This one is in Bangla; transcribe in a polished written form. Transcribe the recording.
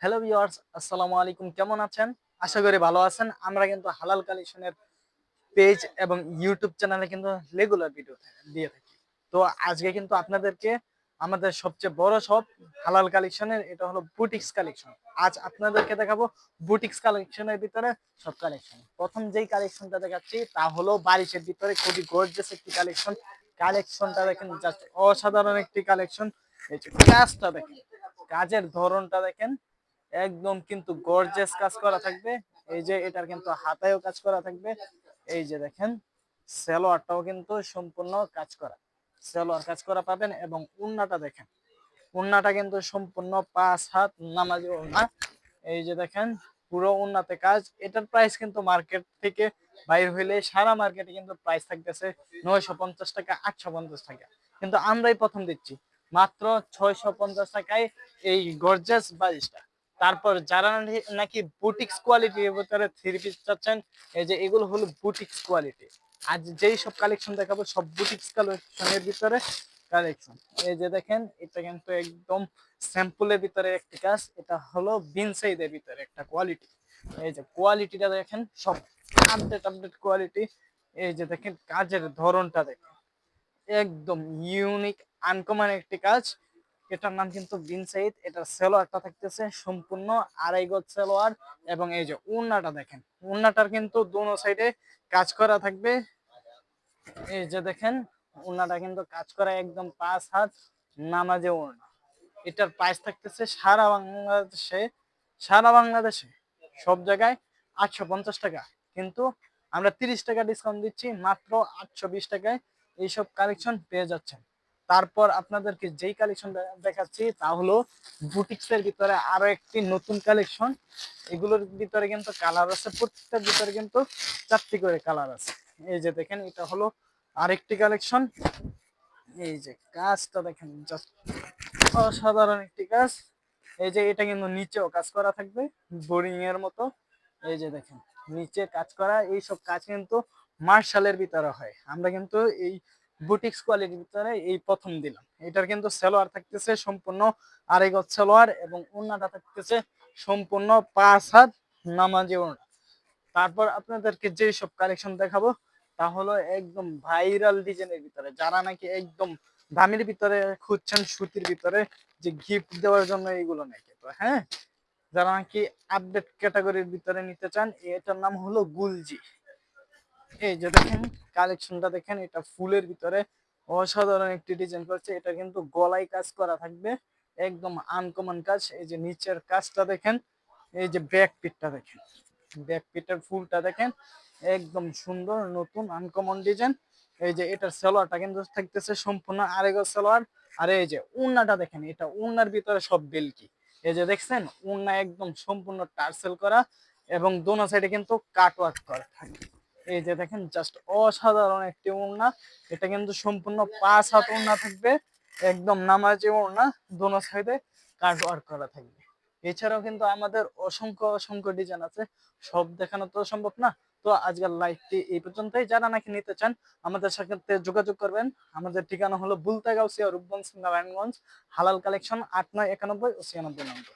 হ্যালো ভিউয়ার্স, আসসালামু আলাইকুম। কেমন আছেন? আশা করি ভালো আছেন। আমরা কিন্তু হালাল কালেকশনের পেজ এবং ইউটিউব চ্যানেলে কিন্তু রেগুলার ভিডিও দিয়ে থাকি। তো আজকে কিন্তু আপনাদেরকে আমাদের সবচেয়ে বড় শপ হালাল কালেকশনের, এটা হলো বুটিক্স কালেকশন। আজ আপনাদেরকে দেখাবো বুটিক্স কালেকশনের ভিতরে সব কালেকশন। প্রথম যেই কালেকশনটা দেখাচ্ছি তা হলো বারিশের ভিতরে খুবই গর্জিয়াস একটি কালেকশন। কালেকশনটা দেখেন, জাস্ট অসাধারণ একটি কালেকশন। এই যে কাজটা দেখেন, কাজের ধরনটা দেখেন, একদম কিন্তু গর্জিয়াস কাজ করা থাকবে। এই যে এটার কিন্তু হাতায়ও কাজ করা থাকবে। এই যে দেখেন, সালোয়ারটাও কিন্তু সম্পূর্ণ কাজ করা, সালোয়ার কাজ করা পাবেন। এবং উন্নাটা দেখেন, উন্নাটা কিন্তু সম্পূর্ণ 5 হাত নামাজি ওড়না। এই যে দেখেন, পুরো উন্নাতে কাজ। এটার প্রাইস কিন্তু মার্কেট থেকে বাইর হইলে সারা মার্কেটে কিন্তু প্রাইস থাকতেছে 950 টাকা, 850 টাকা। কিন্তু আমরাই প্রথম দিচ্ছি মাত্র 650 টাকায় এই গর্জাস বালিশটা। তারপর যারা নাকি বুটিক্স কোয়ালিটির ভিতরে থ্রি পিস চাচ্ছেন, এই যে এগুলো হলো বুটিক্স কোয়ালিটি। আজ যেই সব কালেকশন দেখাবো সব বুটিক্স কালেকশনের ভিতরে কালেকশন। এই যে দেখেন, এটা কিন্তু একদম স্যাম্পলের ভিতরে একটি কাজ। এটা হলো বিন সাইজের ভিতরে একটা কোয়ালিটি। এই যে কোয়ালিটিটা দেখেন, সব আপডেট আপডেট কোয়ালিটি। এই যে দেখেন কাজের ধরনটা দেখেন, একদম ইউনিক আনকমন একটি কাজ। এটার নাম কিন্তু বিন সাইদ। এটার সালোয়ারটা থাকতেছে সম্পূর্ণ আড়াই গজ সালোয়ার। এবং এই যে ওড়নাটা দেখেন, ওড়নাটার কিন্তু দোনো সাইডে কাজ করা থাকবে। এই যে দেখেন, ওড়নাটা কিন্তু কাজ করা একদম 5 হাত নামাজে ওড়না। এটার প্রাইস থাকতেছে সারা বাংলাদেশে সব জায়গায় 850 টাকা। কিন্তু আমরা 30 টাকা ডিসকাউন্ট দিচ্ছি, মাত্র 820 টাকায় এইসব কালেকশন পেয়ে যাচ্ছেন। তারপর আপনাদেরকে যেই কালেকশন দেখাচ্ছি তা হলো বুটিক্স এর ভিতরে আরো একটি নতুন কালেকশন। এগুলোর ভিতরে কিন্তু কালার আছে, প্রত্যেকটার ভিতরে কিন্তু 4টি করে কালার আছে। এই যে দেখেন, এটা হলো আরেকটি কালেকশন। এই যে কাজটা দেখেন, জাস্ট অসাধারণ একটি কাজ। এই যে এটা কিন্তু নিচেও কাজ করা থাকবে বোরিং এর মতো। এই যে দেখেন, নিচে কাজ করা। এই সব কাজ কিন্তু মার্শালের ভিতরে হয়। আমরা কিন্তু এই বুটিক্স কোয়ালিটির ভিতরে এই প্রথম দিলাম। এটার কিন্তু সালোয়ার থাকতেছে সম্পূর্ণ আড়াই গজ সালোয়ার। এবং ওড়নাটা থাকতেছে সম্পূর্ণ 5 হাত নামাজি ওড়না। তারপর আপনাদেরকে যে সব কালেকশন দেখাবো তা হলো একদম ভাইরাল ডিজাইনের ভিতরে। যারা নাকি একদম দামের ভিতরে খুঁজছেন, সুতির ভিতরে যে গিফট দেওয়ার জন্য, এইগুলো নাকি তো হ্যাঁ, যারা নাকি আপডেট ক্যাটাগরির ভিতরে নিতে চান, এটার নাম হলো গুলজি। এই যে দেখেন কালেকশনটা দেখেন, এটা ফুলের ভিতরে অসাধারণ একটি ডিজাইন করছে। এটা কিন্তু গলায় কাজ করা থাকবে, একদম আনকমন কাজ। এই যে নিচের কাজটা দেখেন, এই যে ব্যাক পিটটা দেখেন, ব্যাক পিটের ফুলটা দেখেন, একদম সুন্দর নতুন আনকমন ডিজাইন। এই যে এটার সালোয়ারটা কিন্তু থাকতেছে সম্পূর্ণ আড়াই গজ সালোয়ার। আর এই যে ওড়নাটা দেখেন, এটা ওড়নার ভিতরে সব বেলকি। এই যে দেখছেন, ওড়না একদম সম্পূর্ণ টার্সেল করা এবং দোনো সাইডে কিন্তু কাট ওয়ার্ক করা থাকে। এই যে দেখেন, জাস্ট অসাধারণ একটি ওড়না। এটা কিন্তু সম্পূর্ণ 5 হাত ওড়না থাকবে, একদম নামাজি ওড়না, দোনো সাইডে কাট ওয়ার্ক করা থাকবে। এছাড়াও কিন্তু আমাদের অসংখ্য অসংখ্য ডিজাইন আছে, সব দেখানো তো সম্ভব না। তো আজকের লাইভটি এই পর্যন্তই। যারা নাকি নিতে চান আমাদের সাথে যোগাযোগ করবেন। আমাদের ঠিকানা হলো বুলতা গাউসিয়া, রূপগঞ্জ, নারায়ণগঞ্জ। হালাল কালেকশন 8991 ও 96 নম্বর।